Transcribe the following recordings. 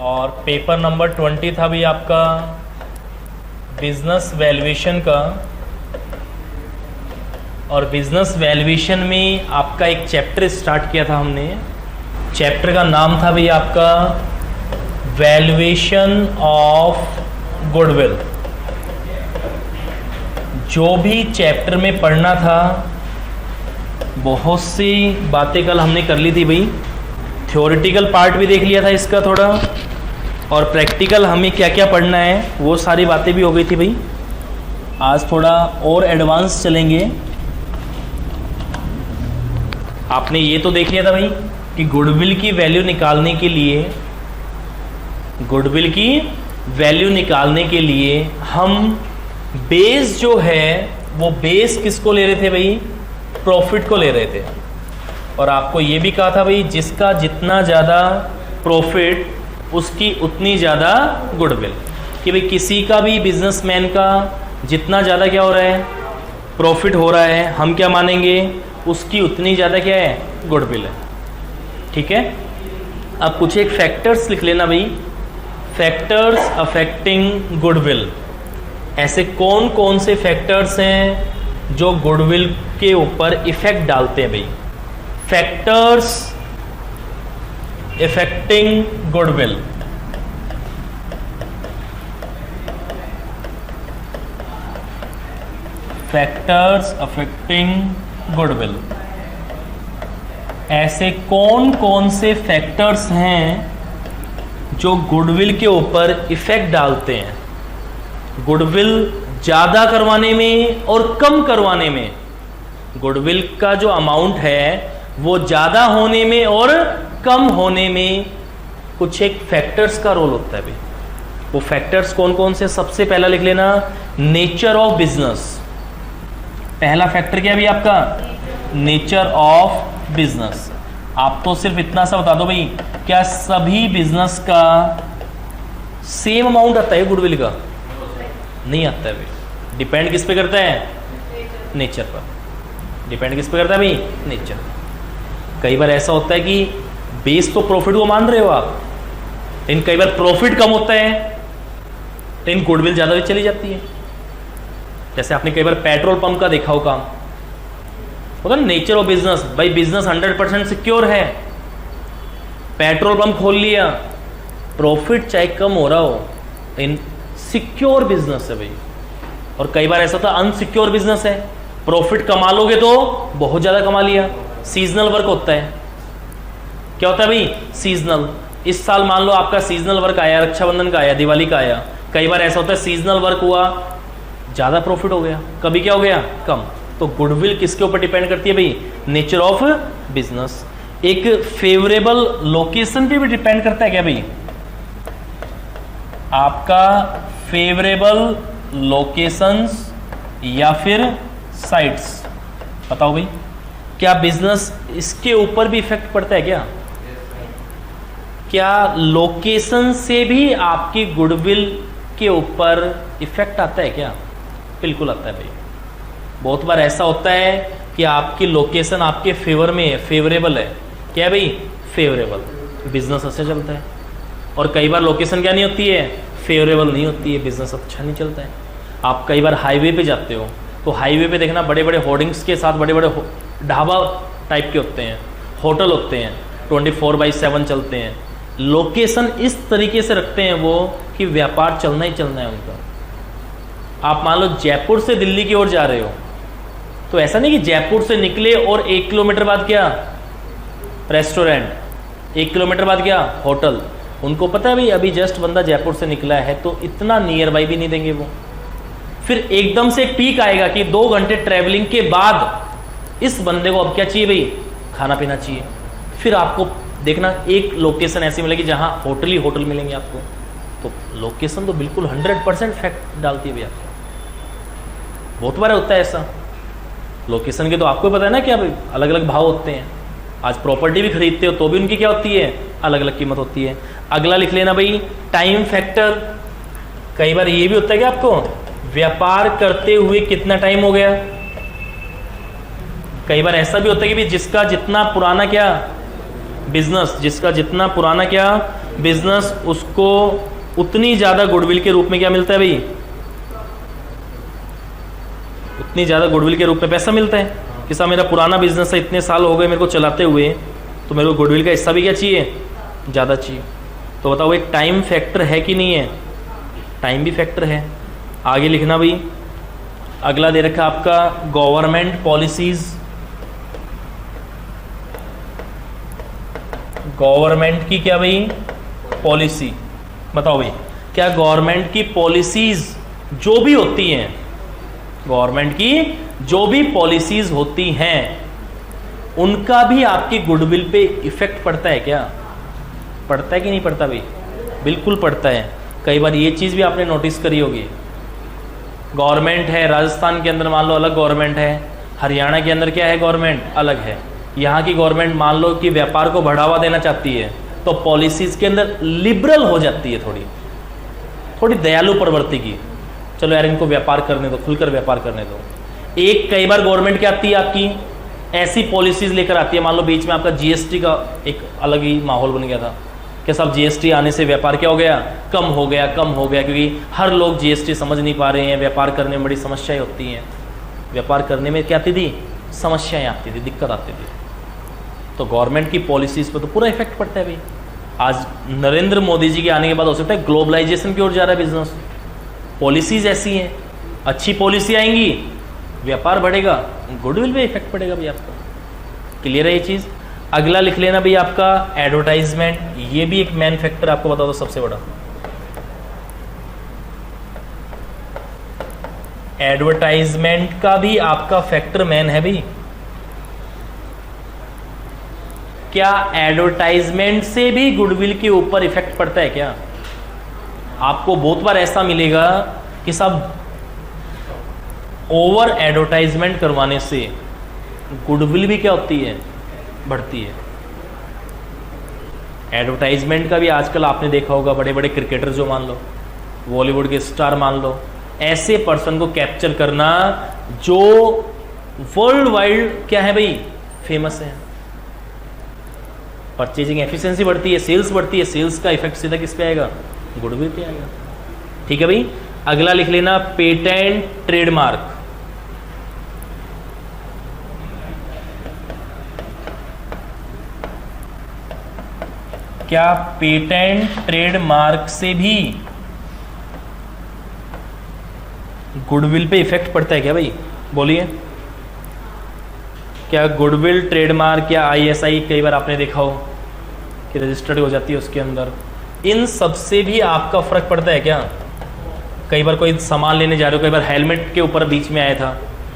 और paper number 20 था भी आपका बिजनेस वैल्यूएशन का। और बिजनेस वैल्यूएशन में आपका एक चैप्टर स्टार्ट किया था हमने। चैप्टर का नाम था भी आपका वैल्यूएशन ऑफ गुडविल। जो भी चैप्टर में पढ़ना था बहुत सी बातें कल हमने कर ली थी भाई। थ्योरेटिकल पार्ट भी देख लिया था इसका थोड़ा, और प्रैक्टिकल हमें क्या क्या पढ़ना है वो सारी बातें भी हो गई थी भाई। आज थोड़ा और एडवांस चलेंगे। आपने ये तो देख लिया था भाई कि गुडविल की वैल्यू निकालने के लिए, गुडविल की वैल्यू निकालने के लिए हम बेस जो है वो बेस किसको ले रहे थे भाई? प्रॉफिट को ले रहे थे। और आपको ये भी कहा था भाई जिसका जितना ज़्यादा प्रॉफिट उसकी उतनी ज़्यादा गुडविल। कि भाई किसी का भी बिजनेसमैन का जितना ज़्यादा क्या हो रहा है, प्रॉफिट हो रहा है, हम क्या मानेंगे? उसकी उतनी ज़्यादा क्या है? गुडविल है। ठीक है। अब कुछ एक फैक्टर्स लिख लेना भाई, फैक्टर्स अफेक्टिंग गुडविल। ऐसे कौन कौन से फैक्टर्स हैं जो गुडविल के ऊपर इफेक्ट डालते हैं भाई? Factors effecting goodwill. Factors affecting goodwill. ऐसे कौन कौन से फैक्टर्स हैं जो गुडविल के ऊपर इफेक्ट डालते हैं? गुडविल ज़्यादा करवाने में और कम करवाने में। गुडविल का जो अमाउंट है वो ज़्यादा होने में और कम होने में कुछ एक फैक्टर्स का रोल होता है भाई। वो फैक्टर्स कौन कौन से? सबसे पहला लिख लेना नेचर ऑफ बिजनेस। पहला फैक्टर क्या है भाई आपका? Nature of business. आप तो सिर्फ इतना सा बता दो भाई, क्या सभी बिजनेस का सेम अमाउंट आता है गुडविल का? नहीं आता है भाई। डिपेंड किस पे करता है? नेचर पर। डिपेंड किस पे करता है भाई? नेचर। कई बार ऐसा होता है कि बेस तो प्रॉफिट को मान रहे हो आप, लेकिन कई बार प्रॉफिट कम होता है लेकिन गुडविल ज़्यादा भी चली जाती है। जैसे आपने कई बार पेट्रोल पंप का देखा हो काम होता है। नेचर ऑफ बिजनेस भाई, बिजनेस 100% सिक्योर है। पेट्रोल पंप खोल लिया, प्रॉफिट चाहे कम हो रहा हो लेकिन सिक्योर बिजनेस है भाई। और कई बार ऐसा होता है अनसिक्योर बिजनेस है, प्रॉफिट कमा लोगे तो बहुत ज़्यादा कमा लिया। सीजनल वर्क होता है। क्या होता है भाई? सीजनल। इस साल मान लो आपका सीजनल वर्क आया, रक्षाबंधन का आया, दिवाली का आया। कई बार ऐसा होता है सीजनल वर्क हुआ, ज़्यादा प्रॉफिट हो गया, कभी क्या हो गया? कम। तो गुडविल किसके ऊपर डिपेंड करती है भाई? Nature of business. एक फेवरेबल लोकेशन पे भी डिपेंड करता है क्या भाई? आपका फेवरेबल लोकेशंस या फिर साइट्स, बताओ भाई क्या बिजनेस इसके ऊपर भी इफेक्ट पड़ता है क्या? क्या लोकेशन से भी आपकी गुडविल के ऊपर इफेक्ट आता है क्या? बिल्कुल आता है भाई। बहुत बार ऐसा होता है कि आपकी लोकेशन आपके फेवर में है, फेवरेबल है। क्या है भाई? फेवरेबल। बिजनेस अच्छा चलता है। और कई बार लोकेशन क्या नहीं होती है? फेवरेबल नहीं होती है, बिजनेस अच्छा नहीं चलता है। आप कई बार हाईवे पे जाते हो तो हाईवे पे देखना बड़े बड़े होर्डिंग्स के साथ बड़े बड़े ढाबा टाइप के होते हैं, होटल होते हैं, 24/7 चलते हैं। लोकेशन इस तरीके से रखते हैं वो कि व्यापार चलना ही चलना है उनका। आप मान लो जयपुर से दिल्ली की ओर जा रहे हो तो ऐसा नहीं कि जयपुर से निकले और 1 किलोमीटर बाद क्या रेस्टोरेंट, 1 किलोमीटर बाद क्या होटल। उनको पता है भाई अभी जस्ट बंदा जयपुर से निकला है तो इतना नियर बाई भी नहीं देंगे वो। फिर एकदम से एक पीक आएगा कि 2 घंटे ट्रैवलिंग के बाद इस बंदे को अब क्या चाहिए भाई? खाना पीना चाहिए। फिर आपको देखना एक लोकेशन ऐसी मिलेगी जहां होटल ही होटल मिलेंगे आपको। तो लोकेशन तो बिल्कुल 100% फैक्ट डालती है भैया। बहुत बार होता है ऐसा। लोकेशन के तो आपको पता है ना क्या भाई अलग अलग भाव होते हैं। आज प्रॉपर्टी भी खरीदते हो तो भी उनकी क्या होती है? अलग अलग कीमत होती है। अगला लिख लेना भाई टाइम फैक्टर। कई बार ये भी होता है कि आपको व्यापार करते हुए कितना टाइम हो गया। कई बार ऐसा भी होता है कि भाई जिसका जितना पुराना क्या बिजनेस, जिसका जितना पुराना क्या बिजनेस उसको उतनी ज़्यादा गुडविल के रूप में क्या मिलता है भाई, उतनी ज़्यादा गुडविल के रूप में पैसा मिलता है कि साहब मेरा पुराना बिजनेस है, इतने साल हो गए मेरे को चलाते हुए, तो मेरे को गुडविल का हिस्सा भी क्या चाहिए, ज़्यादा चाहिए। तो बताओ एक टाइम फैक्टर है कि नहीं है, टाइम भी फैक्टर है। आगे लिखना भाई, अगला दे रखा आपका गवर्नमेंट पॉलिसीज। गवर्नमेंट की क्या भाई पॉलिसी, बताओ भाई क्या गवर्नमेंट की पॉलिसीज जो भी होती हैं, गवर्नमेंट की जो भी पॉलिसीज होती हैं उनका भी आपकी गुडविल पे इफेक्ट पड़ता है क्या, पड़ता है कि नहीं पड़ता भाई, बिल्कुल पड़ता है। कई बार ये चीज़ भी आपने नोटिस करी होगी, गवर्नमेंट है राजस्थान के अंदर मान लो अलग गवर्नमेंट है, हरियाणा के अंदर क्या है गवर्नमेंट अलग है, यहाँ की गवर्नमेंट मान लो कि व्यापार को बढ़ावा देना चाहती है तो पॉलिसीज के अंदर लिबरल हो जाती है, थोड़ी दयालु प्रवृत्ति की, चलो यार इनको व्यापार करने दो, खुलकर व्यापार करने दो। एक कई बार गवर्नमेंट क्या आती है आपकी ऐसी पॉलिसीज लेकर आती है, मान लो बीच में आपका जीएसटी का एक अलग ही माहौल बन गया था कि सब जीएसटी आने से व्यापार क्या हो गया, कम हो गया क्योंकि हर लोग जीएसटी समझ नहीं पा रहे हैं, व्यापार करने में बड़ी समस्याएं होती हैं, व्यापार करने में क्या आती थी, समस्याएं आती थी, दिक्कत आती थी। तो गवर्नमेंट की पॉलिसीज पर तो पूरा इफेक्ट पड़ता है भाई। आज नरेंद्र मोदी जी के आने के बाद हो सकता है ग्लोबलाइजेशन की ओर जा रहा है बिजनेस, पॉलिसीज ऐसी हैं, अच्छी पॉलिसी आएंगी व्यापार बढ़ेगा, गुडविल पे इफेक्ट पड़ेगा भाई आपका। क्लियर है ये चीज़। अगला लिख लेना भाई आपका एडवर्टाइजमेंट, ये भी एक मेन फैक्टर आपको बता दो सबसे बड़ा। एडवर्टाइजमेंट का भी आपका फैक्टर मेन है भाई। क्या एडवर्टाइजमेंट से भी गुडविल के ऊपर इफेक्ट पड़ता है क्या? आपको बहुत बार ऐसा मिलेगा कि सब ओवर एडवर्टाइजमेंट करवाने से गुडविल भी क्या होती है, बढ़ती है। एडवर्टाइजमेंट का भी आजकल आपने देखा होगा, बड़े बड़े क्रिकेटर जो मान लो, बॉलीवुड के स्टार मान लो, ऐसे पर्सन को कैप्चर करना जो वर्ल्ड वाइड क्या है भाई, फेमस है। परचेजिंग एफिशिएंसी बढ़ती है, सेल्स बढ़ती है, सेल्स का इफेक्ट सीधा किस पे आएगा, गुडविल पे आएगा। ठीक है भाई। अगला लिख लेना पेटेंट ट्रेडमार्क। क्या पेटेंट ट्रेडमार्क से भी गुडविल पे इफेक्ट पड़ता है क्या भाई, बोलिए। क्या गुडविल ट्रेडमार्क या आईएसआई कई बार आपने देखा हो कि रजिस्टर्ड हो जाती है उसके अंदर, इन सब से भी आपका फर्क पड़ता है क्या? कई बार कोई सामान लेने जा रहे हो, कई बार हेलमेट के ऊपर बीच में आया था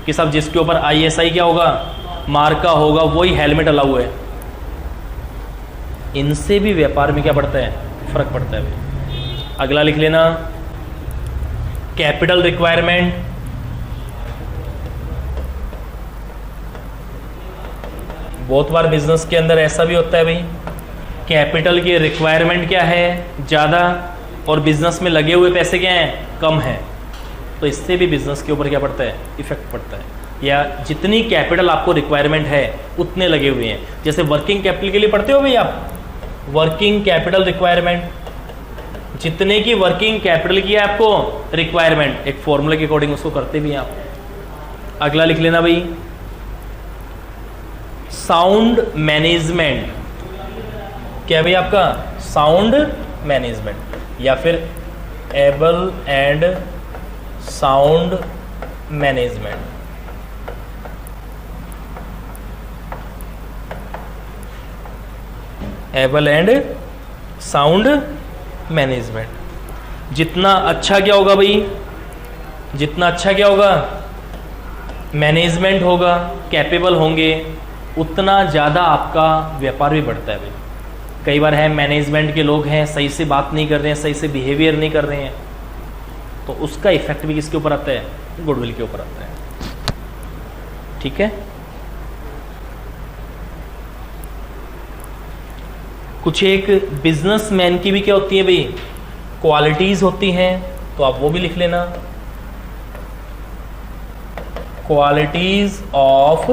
कि सब जिसके ऊपर आईएसआई क्या होगा, मार्का होगा, वही हेलमेट अलाउ है। इनसे भी व्यापार में क्या पड़ता है, फर्क पड़ता है भाई। अगला लिख लेना कैपिटल रिक्वायरमेंट। बहुत बार बिजनेस के अंदर ऐसा भी होता है भाई, कैपिटल की रिक्वायरमेंट क्या है, ज़्यादा, और बिजनेस में लगे हुए पैसे क्या हैं, कम है। तो इससे भी बिजनेस के ऊपर क्या पड़ता है, इफेक्ट पड़ता है। या जितनी कैपिटल आपको रिक्वायरमेंट है उतने लगे हुए हैं। जैसे वर्किंग कैपिटल के लिए पढ़ते हो भाई आप, वर्किंग कैपिटल रिक्वायरमेंट, जितने की वर्किंग कैपिटल की है आपको रिक्वायरमेंट, एक फॉर्मूले के अकॉर्डिंग उसको करते भी हैं आप। अगला लिख लेना भाई साउंड मैनेजमेंट। क्या भाई आपका साउंड मैनेजमेंट, या फिर able and sound management. Able and sound management. जितना अच्छा क्या होगा भाई, जितना अच्छा क्या होगा, मैनेजमेंट होगा, कैपेबल होंगे, उतना ज़्यादा आपका व्यापार भी बढ़ता है भाई। कई बार है मैनेजमेंट के लोग हैं, सही से बात नहीं कर रहे हैं, सही से बिहेवियर नहीं कर रहे हैं, तो उसका इफेक्ट भी किसके ऊपर आता है, गुडविल के ऊपर आता है। ठीक है। कुछ एक बिजनेसमैन की भी क्या होती है भाई, क्वालिटीज होती हैं, तो आप वो भी लिख लेना। Qualities of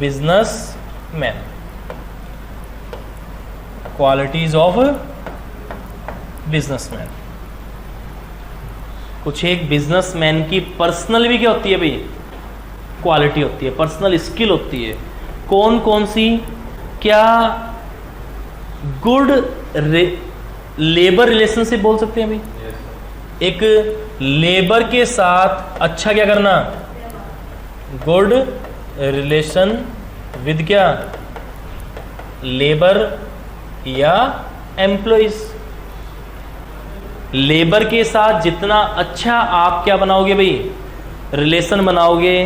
businessman. Qualities of businessman. कुछ एक बिजनेसमैन की पर्सनल भी क्या होती है भाई, क्वालिटी होती है, पर्सनल स्किल होती है। कौन कौन सी? क्या गुड लेबर रिलेशनशिप बोल सकते हैं भाई, एक लेबर के साथ अच्छा क्या करना, गुड रिलेशन विद क्या, लेबर या एम्प्लॉइज। लेबर के साथ जितना अच्छा आप क्या बनाओगे भाई, रिलेशन बनाओगे,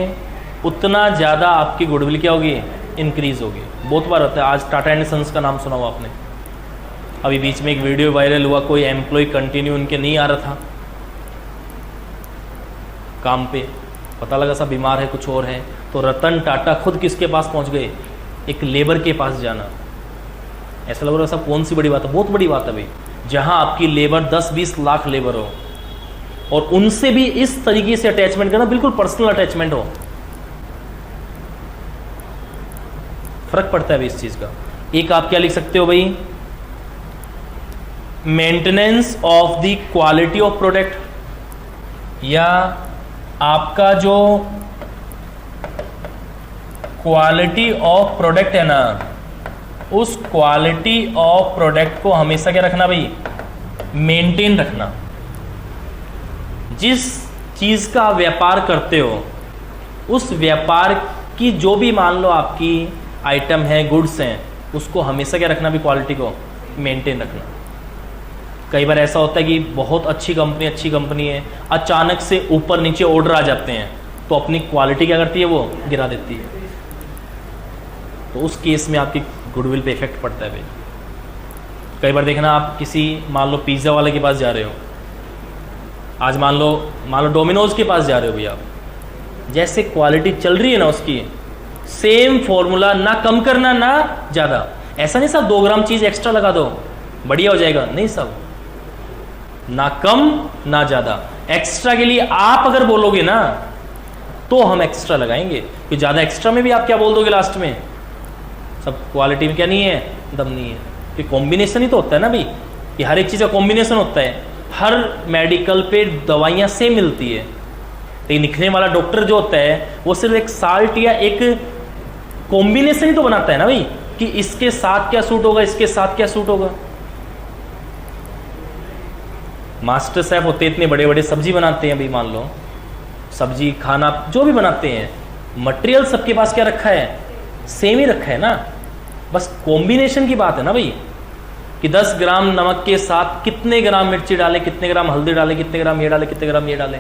उतना ज़्यादा आपकी गुडविल क्या होगी, इंक्रीज होगी। बहुत बार होता है, आज टाटा एंड सन्स का नाम सुना हुआ आपने, अभी बीच में एक वीडियो वायरल हुआ, कोई एम्प्लॉय कंटिन्यू उनके नहीं आ रहा था काम पे, पता लगा सब बीमार है, कुछ और है, तो रतन टाटा खुद किसके पास पहुंच गए, एक लेबर के पास जाना। ऐसा लग रहा है सब कौन सी बड़ी बात है, बहुत बड़ी बात है भाई, जहां आपकी लेबर 10-20 लाख लेबर हो और उनसे भी इस तरीके से अटैचमेंट करना, बिल्कुल पर्सनल अटैचमेंट हो, फर्क पड़ता है भाई इस चीज का। एक आप क्या लिख सकते हो भाई, maintenance of the quality of product, या आपका जो क्वालिटी ऑफ प्रोडक्ट है ना, उस क्वालिटी ऑफ प्रोडक्ट को हमेशा क्या रखना भाई, मेंटेन रखना। जिस चीज का आप व्यापार करते हो, उस व्यापार की जो भी मान लो आपकी आइटम है, गुड्स हैं, उसको हमेशा क्या रखना भी, क्वालिटी को मेंटेन रखना। कई बार ऐसा होता है कि बहुत अच्छी कंपनी है, अचानक से ऊपर नीचे ऑर्डर आ जाते हैं, तो अपनी क्वालिटी क्या करती है, वो गिरा देती है, तो उस केस में आपकी गुडविल पे इफेक्ट पड़ता है भाई। कई बार देखना, आप किसी मान लो पिज़्ज़ा वाले के पास जा रहे हो, आज मान लो डोमिनोज के पास जा रहे हो भैया, जैसे क्वालिटी चल रही है ना उसकी, सेम फॉर्मूला, ना कम करना ना ज़्यादा। ऐसा नहीं सब 2 ग्राम चीज़ एक्स्ट्रा लगा दो बढ़िया हो जाएगा, नहीं सब, ना कम ना ज़्यादा। एक्स्ट्रा के लिए आप अगर बोलोगे ना तो हम एक्स्ट्रा लगाएंगे, कि ज़्यादा एक्स्ट्रा में भी आप क्या बोल दोगे लास्ट में, सब क्वालिटी में क्या नहीं है, दम नहीं है। कि कॉम्बिनेशन ही तो होता है ना भाई, कि हर एक चीज़ का कॉम्बिनेशन होता है। हर मेडिकल पे दवाइयाँ सेम मिलती है, तो लिखने वाला डॉक्टर जो होता है वो सिर्फ एक साल्ट या एक कॉम्बिनेशन ही तो बनाता है ना भाई, कि इसके साथ क्या सूट होगा, इसके साथ क्या सूट होगा। मास्टर शेफ होते इतने बड़े बड़े सब्जी बनाते हैं भाई, मान लो सब्जी खाना जो भी बनाते हैं, मटेरियल सबके पास क्या रखा है, सेम ही रखा है ना, बस कॉम्बिनेशन की बात है ना भाई, कि 10 ग्राम नमक के साथ कितने ग्राम मिर्ची डाले, कितने ग्राम हल्दी डाले, कितने ग्राम ये डाले, कितने ग्राम ये डाले।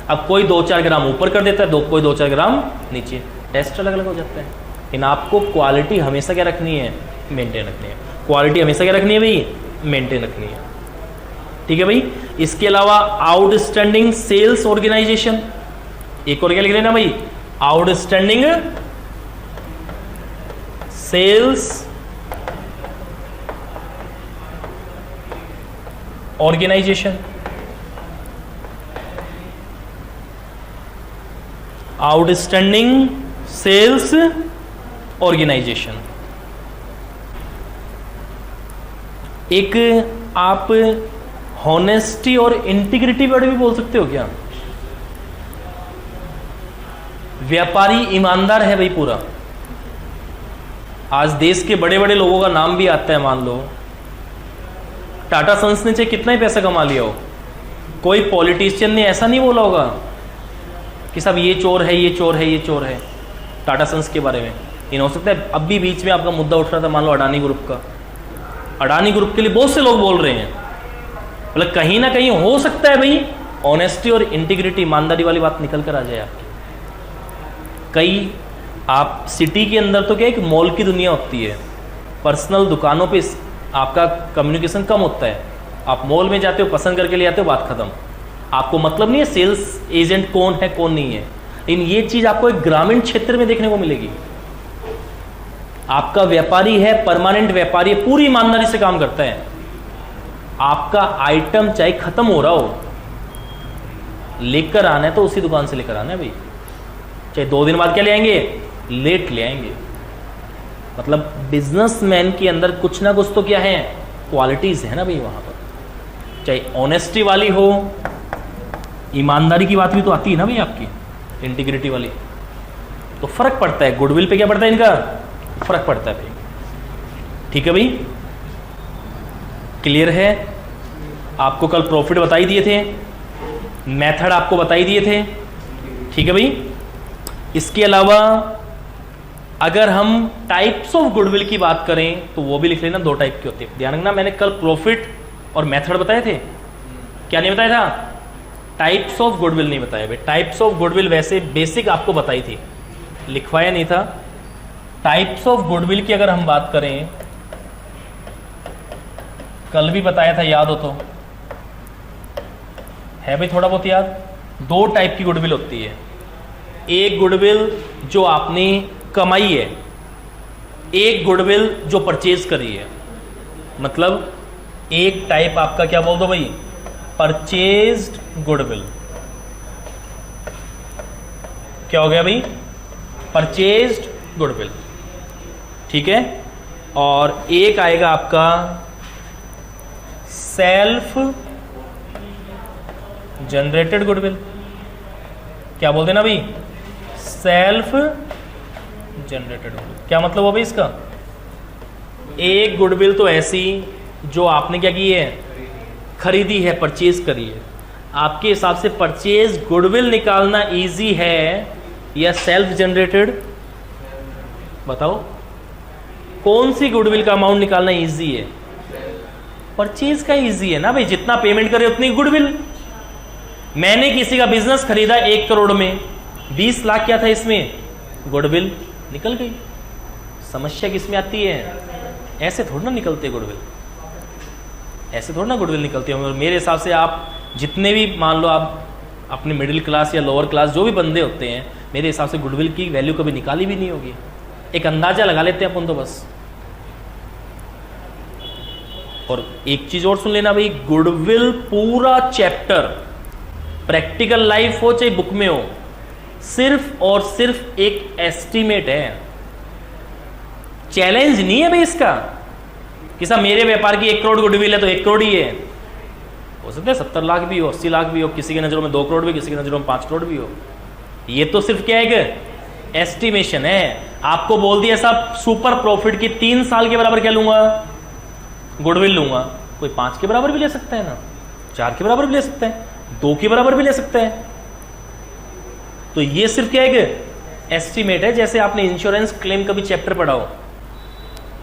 अब कोई 2-4 ग्राम ऊपर कर देता है, कोई 2-4 ग्राम नीचे, टेस्ट अलग अलग हो जाता है। लेकिन आपको क्वालिटी हमेशा क्या रखनी है, मेंटेन रखनी है। क्वालिटी हमेशा क्या रखनी है भाई, मेंटेन रखनी है, ठीक है भाई। इसके अलावा आउटस्टैंडिंग सेल्स ऑर्गेनाइजेशन, एक और क्या लिख लेना भाई, outstanding sales organisation, outstanding sales organisation. एक आप हॉनेस्टी और इंटीग्रिटी वर्ड भी बोल सकते हो क्या, व्यापारी ईमानदार है भाई पूरा। आज देश के बड़े बड़े लोगों का नाम भी आता है, मान लो टाटा सन्स ने चाहे कितना ही पैसा कमा लिया हो, कोई पॉलिटिशियन ने ऐसा नहीं बोला होगा कि साहब ये चोर है, ये चोर है, ये चोर है, टाटा सन्स के बारे में। इन हो सकता है अब भी बीच में आपका मुद्दा उठ रहा था, मान लो अडानी ग्रुप का, अडानी ग्रुप के लिए बहुत से लोग बोल रहे हैं, मतलब कहीं ना कहीं हो सकता है भाई ऑनेस्टी और इंटीग्रिटी, ईमानदारी वाली बात निकल कर आ जाए आपकी। कई आप सिटी के अंदर तो क्या एक मॉल की दुनिया होती है, पर्सनल दुकानों पे आपका कम्युनिकेशन कम होता है, आप मॉल में जाते हो, पसंद करके ले आते हो, बात खत्म, आपको मतलब नहीं है सेल्स एजेंट कौन है कौन नहीं है। लेकिन ये चीज आपको एक ग्रामीण क्षेत्र में देखने को मिलेगी। आपका व्यापारी है, परमानेंट व्यापारी है, पूरी ईमानदारी से काम करता है, आपका आइटम चाहे खत्म हो रहा हो, लेकर आना है तो उसी दुकान से लेकर आना है भाई, चाहे 2 दिन बाद क्या ले आएंगे, लेट ले आएंगे, मतलब बिजनेसमैन के अंदर कुछ ना कुछ तो क्या है, क्वालिटीज है ना भाई वहां पर, चाहे ऑनेस्टी वाली हो, ईमानदारी की बात भी तो आती है ना भाई आपकी, इंटीग्रिटी वाली, तो फर्क पड़ता है गुडविल पे, क्या पड़ता है इनका, फर्क पड़ता है भाई। ठीक है भाई, क्लियर है? आपको कल प्रॉफिट बताई दिए थे, मेथड आपको बताई दिए थे। ठीक है भाई, इसके अलावा अगर हम टाइप्स ऑफ गुडविल की बात करें तो वो भी लिख लेना, 2 टाइप की होती है। ध्यान रखना, मैंने कल प्रॉफिट और मेथड बताए थे, क्या नहीं बताया था? टाइप्स ऑफ गुडविल नहीं बताया भाई। टाइप्स ऑफ गुडविल वैसे बेसिक आपको बताई थी, लिखवाया नहीं था। टाइप्स ऑफ गुडविल की अगर हम बात करें, कल भी बताया था, याद हो तो है भाई, थोड़ा बहुत याद। 2 टाइप की गुडविल होती है, एक गुडविल जो आपने कमाई है, एक गुडविल जो परचेज करी है। मतलब एक टाइप आपका क्या बोल दो भाई, परचेज्ड गुडविल। क्या हो गया भाई, परचेज्ड गुडविल। ठीक है, और एक आएगा आपका सेल्फ जनरेटेड गुडविल। क्या बोलते ना भाई, सेल्फ जनरेटेड गुडविल। क्या मतलब हो भाई इसका, एक गुडविल तो ऐसी जो आपने क्या की है, खरीदी है, परचेज करी है। आपके हिसाब से परचेज गुडविल निकालना इजी है या सेल्फ जनरेटेड? बताओ कौन सी गुडविल का अमाउंट निकालना इजी है? परचेज का इजी है ना भाई, जितना पेमेंट करे उतनी गुडविल। मैंने किसी का बिजनेस खरीदा 1 करोड़ में, 20 लाख क्या था इसमें, गुडविल निकल गई। समस्या किसमें आती है, ऐसे थोड़ा ना निकलते गुडविल, ऐसे थोड़ा ना गुडविल निकलती है। मेरे हिसाब से आप जितने भी, मान लो आप अपने मिडिल क्लास या लोअर क्लास जो भी बंदे होते हैं, मेरे हिसाब से गुडविल की वैल्यू कभी निकाली भी नहीं होगी। एक अंदाजा लगा लेते हैं अपन तो बस। और एक चीज और सुन लेना भाई, गुडविल पूरा चैप्टर, प्रैक्टिकल लाइफ हो चाहे बुक में हो, सिर्फ और सिर्फ एक एस्टीमेट है, चैलेंज नहीं है भाई इसका कि साहब मेरे व्यापार की 1 करोड़ गुडविल है तो 1 करोड़ ही है। हो सकता है 70 लाख भी हो, 80 लाख भी हो, किसी की नजरों में 2 करोड़ भी, किसी की नजरों में 5 करोड़ भी हो। ये तो सिर्फ क्या है, एस्टिमेशन है। आपको बोल दिया साहब सुपर प्रॉफिट की 3 साल के बराबर क्या लूंगा, गुडविल लूंगा, कोई 5 के बराबर भी ले सकता है ना, 4 के बराबर भी ले सकता है, 2 के बराबर भी ले सकता है। तो ये सिर्फ क्या है, एस्टिमेट है। जैसे आपने इंश्योरेंस क्लेम का भी चैप्टर पढ़ा हो,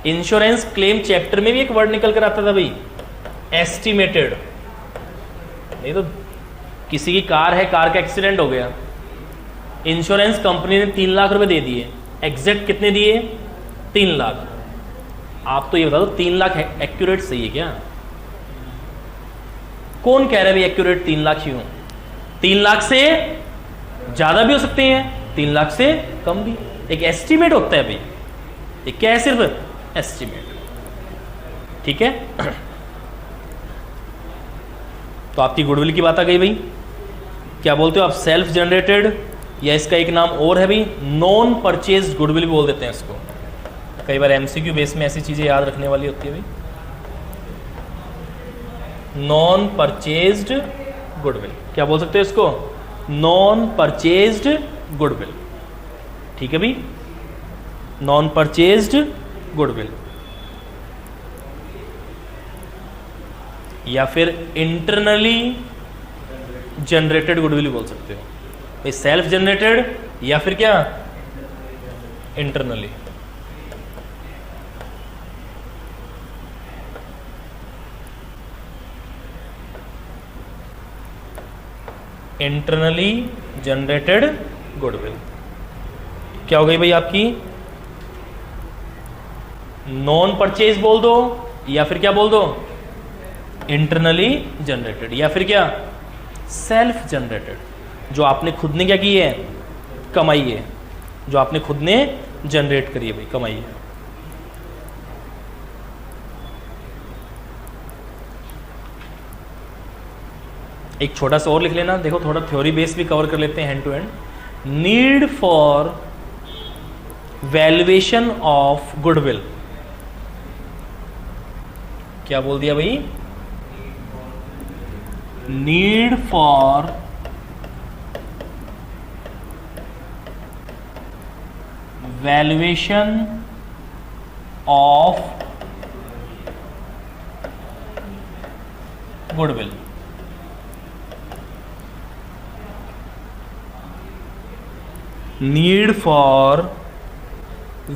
इंश्योरेंस क्लेम चैप्टर में भी एक वर्ड निकल कर आता था भाई, एस्टिमेटेड। नहीं तो किसी की कार है, कार का एक्सीडेंट हो गया, इंश्योरेंस कंपनी ने 3 लाख रुपए दे दिए, एग्जैक्ट कितने दिए, 3 लाख। आप तो ये बता दो 3 लाख एक्यूरेट सही है क्या? कौन कह रहा है भाई एक्यूरेट 3 लाख ही हो? 3 लाख से ज्यादा भी हो सकते हैं, 3 लाख से कम भी। एक एस्टिमेट होता है भाई, एक क्या है, सिर्फ एस्टिमेट। ठीक है, तो आपकी गुडविल की बात आ गई भाई। क्या बोलते हो आप, सेल्फ जनरेटेड, या इसका एक नाम और है भाई, नॉन परचेज गुडविल भी बोल देते हैं इसको। कई बार एमसीक्यू बेस में ऐसी चीजें याद रखने वाली होती है भाई। नॉन परचेज्ड गुडविल, क्या बोल सकते हो इसको, नॉन परचेज्ड गुडविल। ठीक है भाई, नॉन परचेज्ड गुडविल, या फिर इंटरनली जनरेटेड गुडविल बोल सकते हो भाई। सेल्फ जनरेटेड या फिर क्या, इंटरनली। इंटरनली जनरेटेड गुडविल क्या हो गई भाई आपकी, नॉन परचेज बोल दो या फिर क्या बोल दो, इंटरनली जनरेटेड, या फिर क्या, सेल्फ जनरेटेड, जो आपने खुद ने क्या की है, कमाई है, जो आपने खुद ने जनरेट करी है भाई, कमाई है। एक छोटा सा और लिख लेना, देखो थोड़ा थ्योरी बेस भी कवर कर लेते हैं, hand to hand. Need for valuation of goodwill. क्या बोल दिया भाई? Need for valuation of goodwill. Need for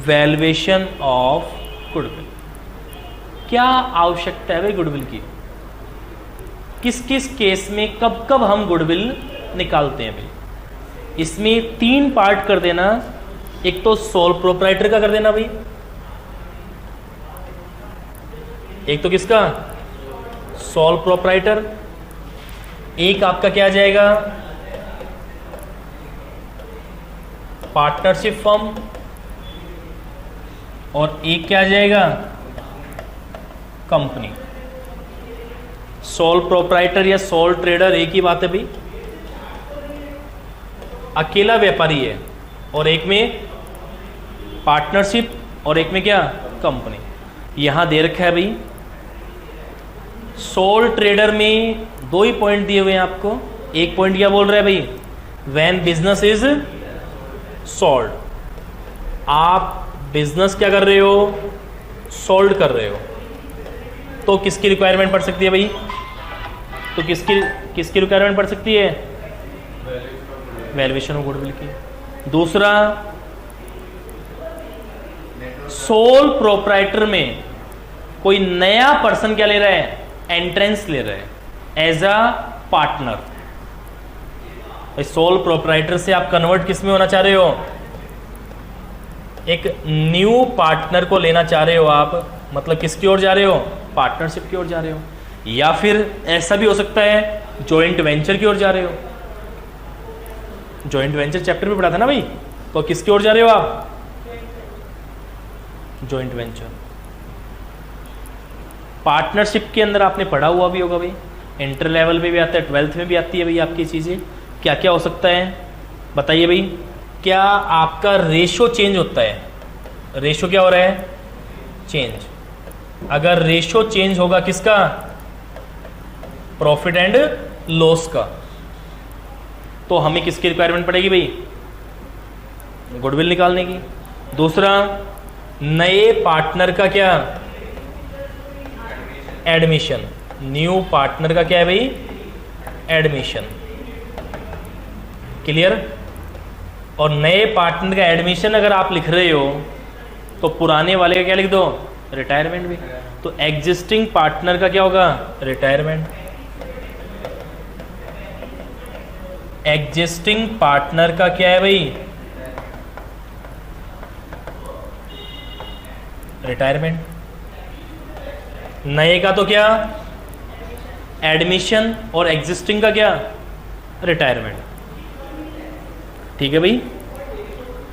valuation of goodwill. क्या आवश्यकता है भाई गुडविल की? किस किस केस में कब कब हम गुडविल निकालते हैं भाई? इसमें 3 पार्ट कर देना। एक तो सोल प्रोप्राइटर का कर देना भाई, एक तो किसका? Sole proprietor. एक आपका क्या आ जाएगा? Partnership firm. और एक क्या आ जाएगा? कंपनी। सोल प्रोप्राइटर या सोल ट्रेडर एक ही बात है भाई, अकेला व्यापारी है। और एक में पार्टनरशिप और एक में क्या? कंपनी। यहां दे रखा है भाई सोल ट्रेडर में 2 ही पॉइंट दिए हुए हैं आपको। एक पॉइंट क्या बोल रहा है भाई? When business is sold. आप बिजनेस क्या कर रहे हो? सोल्ड कर रहे हो। तो किसकी रिक्वायरमेंट पड़ सकती है भाई? तो किसकी रिक्वायरमेंट पड़ सकती है? वैल्यूएशन ऑफ गुडविल की। दूसरा, सोल प्रोप्राइटर में कोई नया पर्सन क्या ले रहा है? एंट्रेंस ले रहा है as a partner. Sole proprietor से आप कन्वर्ट किस में होना चाह रहे हो? एक न्यू पार्टनर को लेना चाह रहे हो आप, मतलब किसकी ओर जा रहे हो? पार्टनरशिप की ओर जा रहे हो। या फिर ऐसा भी हो सकता है जॉइंट वेंचर की ओर जा रहे हो। जॉइंट वेंचर चैप्टर में पढ़ा था ना भाई, तो किसकी ओर जा रहे हो आप? Joint venture. पार्टनरशिप के अंदर आपने पढ़ा हुआ भी होगा भाई, इंटर लेवल में भी आता है, 12th में भी आती है भाई आपकी चीजें। क्या क्या हो सकता है बताइए भाई? क्या आपका रेशो चेंज होता है? रेशो क्या हो रहा है? चेंज। अगर रेशो चेंज होगा किसका? प्रॉफिट एंड लॉस का, तो हमें किसकी रिक्वायरमेंट पड़ेगी भाई? गुडविल निकालने की। दूसरा, नए पार्टनर का क्या? एडमिशन। न्यू पार्टनर का क्या है भाई? एडमिशन। क्लियर? और नए पार्टनर का एडमिशन अगर आप लिख रहे हो तो पुराने वाले का क्या लिख दो? रिटायरमेंट भी। तो एग्जिस्टिंग पार्टनर का क्या होगा? रिटायरमेंट। एग्जिस्टिंग पार्टनर का क्या है भाई? रिटायरमेंट। नए का तो क्या? एडमिशन। और एग्जिस्टिंग का क्या? रिटायरमेंट। ठीक है भाई?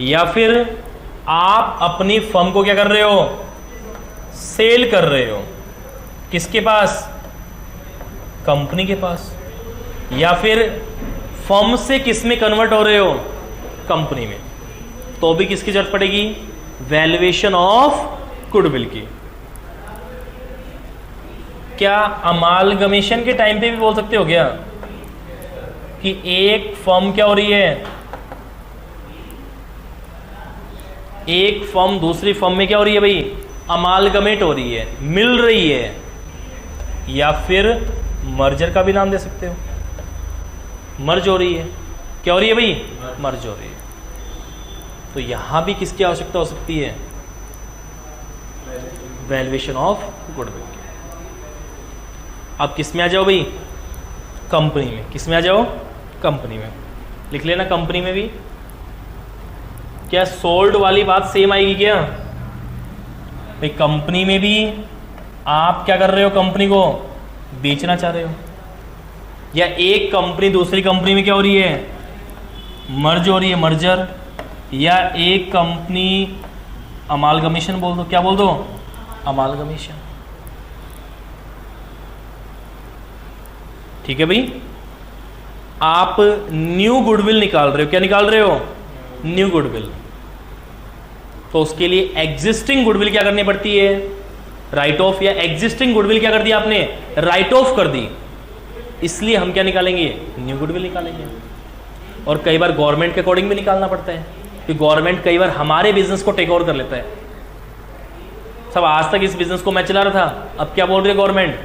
या फिर आप अपनी फर्म को क्या कर रहे हो? सेल कर रहे हो। किसके पास? कंपनी के पास। या फिर फर्म से किस में कन्वर्ट हो रहे हो? कंपनी में। तो भी किसकी जरूरत पड़ेगी? वैल्यूएशन ऑफ गुडविल की। क्या अमालगमेशन के टाइम पे भी बोल सकते हो क्या कि एक फर्म क्या हो रही है? एक फर्म दूसरी फर्म में क्या हो रही है भाई? अमालगमेट हो रही है, मिल रही है। या फिर मर्जर का भी नाम दे सकते हो। मर्ज हो रही है। क्या हो रही है भाई? मर्ज हो रही है। तो यहां भी किसकी आवश्यकता हो सकती है? Valuation of goodwill. अब किस में आ जाओ भाई? कंपनी में। किस में आ जाओ? कंपनी में। लिख लेना कंपनी में भी। क्या सोल्ड वाली बात सेम आएगी क्या भाई? कंपनी में भी आप क्या कर रहे हो? कंपनी को बेचना चाह रहे हो। या एक कंपनी दूसरी कंपनी में क्या हो रही है? मर्ज हो रही है, मर्जर। या एक कंपनी अमालगमेशन बोल दो। क्या बोल दो? अमालगमेशन। ठीक है भाई? आप न्यू गुडविल निकाल रहे हो। क्या निकाल रहे हो? New goodwill. तो उसके लिए एग्जिस्टिंग गुडविल क्या करनी पड़ती है, राइट ऑफ, या एग्जिस्टिंग गुडविल क्या कर दी आपने, राइट ऑफ कर दी, इसलिए हम क्या निकालेंगे, न्यू गुडविल निकालेंगे। और कई बार गवर्नमेंट के अकॉर्डिंग भी निकालना पड़ता है, कि गवर्नमेंट कई बार हमारे बिजनेस को टेक ओवर कर लेता है। सब आज तक इस बिजनेस को मैं चला रहा था, अब क्या बोल रही है गवर्नमेंट,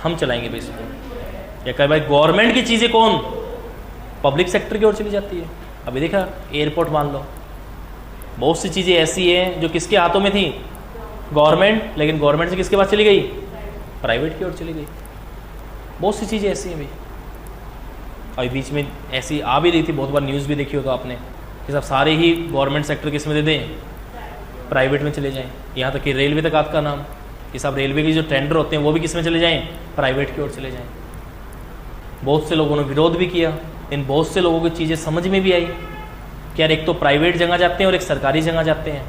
हम चलाएंगे भाई इसको। या कई बार गवर्नमेंट की चीजें कौन, पब्लिक सेक्टर की ओर चली जाती है। अभी देखा एयरपोर्ट मान लो, बहुत सी चीजें ऐसी हैं जो किसके हाथों में थी, गवर्नमेंट, लेकिन गवर्नमेंट से किसके पास चली गई, प्राइवेट की ओर चली गई। बहुत सी चीजें ऐसी हैं भाई। अभी बीच में ऐसी आ भी रही थी, बहुत बार न्यूज़ भी देखी होगा आपने, कि सब सारे ही गवर्नमेंट सेक्टर किस में दे दें, प्राइवेट में चले जाएं। यहाँ तक कि रेलवे तक आपका नाम, कि सब रेलवे के जो टेंडर होते हैं वो भी किस में चले जाएं, प्राइवेट की ओर चले जाएं। बहुत से लोगों ने विरोध भी किया, इन बहुत से लोगों की चीज़ें समझ में भी आई कि यार एक तो प्राइवेट जगह जाते हैं और एक सरकारी जगह जाते हैं।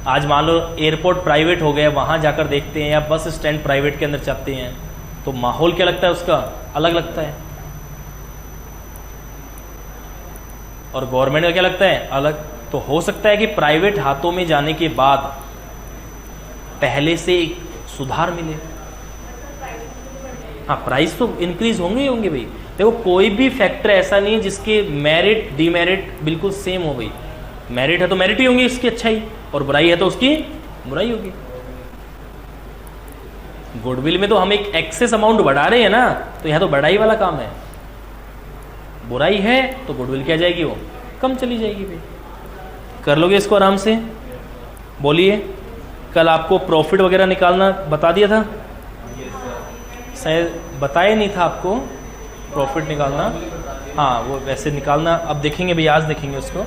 आज मान लो एयरपोर्ट प्राइवेट हो गया, वहाँ जाकर देखते हैं, या बस स्टैंड प्राइवेट के अंदर जाते हैं, तो माहौल क्या लगता है उसका, अलग लगता है। और गवर्नमेंट का क्या लगता है, अलग। तो हो सकता है कि प्राइवेट हाथों में जाने के बाद पहले से सुधार मिले। हाँ, प्राइस तो इंक्रीज होंगे ही होंगे भाई। देखो कोई भी फैक्टर ऐसा नहीं है जिसके मेरिट डिमेरिट बिल्कुल सेम हो गई। मेरिट है तो मेरिट ही होंगी इसकी अच्छाई, और बुराई है तो उसकी बुराई होगी। गुडविल में तो हम एक एक्सेस अमाउंट बढ़ा रहे हैं ना, तो यहाँ तो बढ़ाई वाला काम है। बुराई है तो गुडविल क्या जाएगी, वो कम चली जाएगी भाई। कर लोगे इसको आराम से। बोलिए, कल आपको प्रॉफिट वगैरह निकालना बता दिया था, शायद बताया नहीं था आपको प्रॉफिट निकालना। हाँ, वो वैसे निकालना अब देखेंगे भैया, आज देखेंगे उसको।